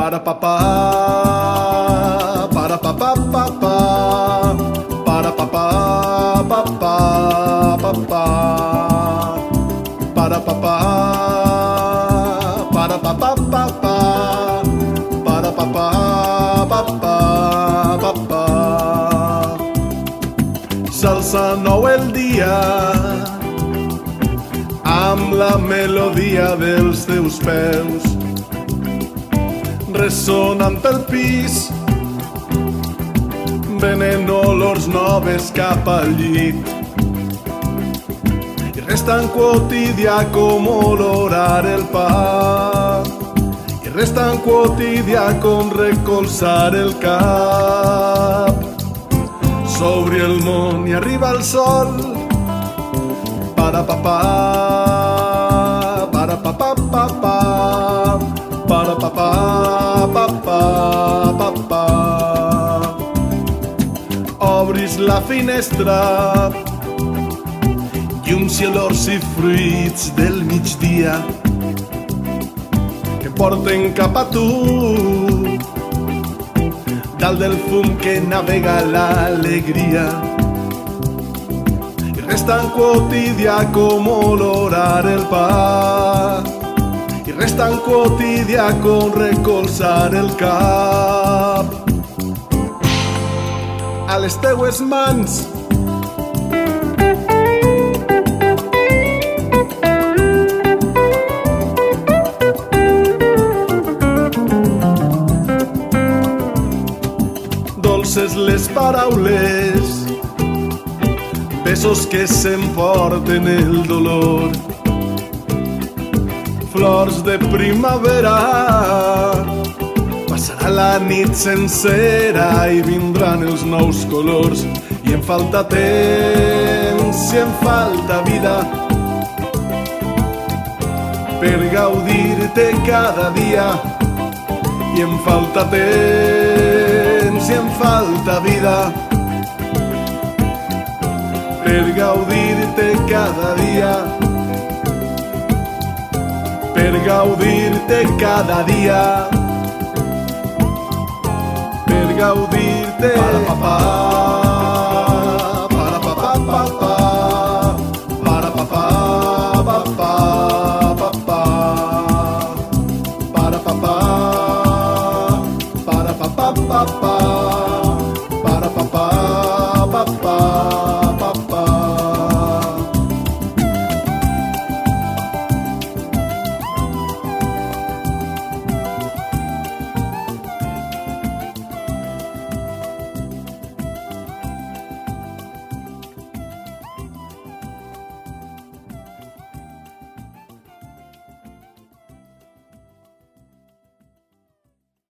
Para papá, para papá, papá, para papá, papá, papá, para papá, para papá, papá, para papá, papá, papá. S'alça nou el dia amb la melodia dels teus peus ressonant pel pis, venen olors noves cap al llit i res tan quotidià com olorar el pa, i res tan quotidià com recolzar el cap. S'obri el món i arriba el sol, para papà, para papà, papà, para papà, papà, papà. Obris la finestra, llums i olors i fruits del migdia que porten cap a tu, dalt del fum que navega l'alegria. I res tan quotidià com olorar el pa, i res tan quotidià com recolzar el cap. A les teues mans dolces les paraules, besos que s'emporten el dolor, flors de primavera. Passarà la nit sencera i vindran els nous colors, i em falta temps i em falta vida per gaudir-te cada dia, i em falta temps i em falta vida per gaudir-te cada dia, per gaudir-te cada dia, per gaudir-te. Para papà.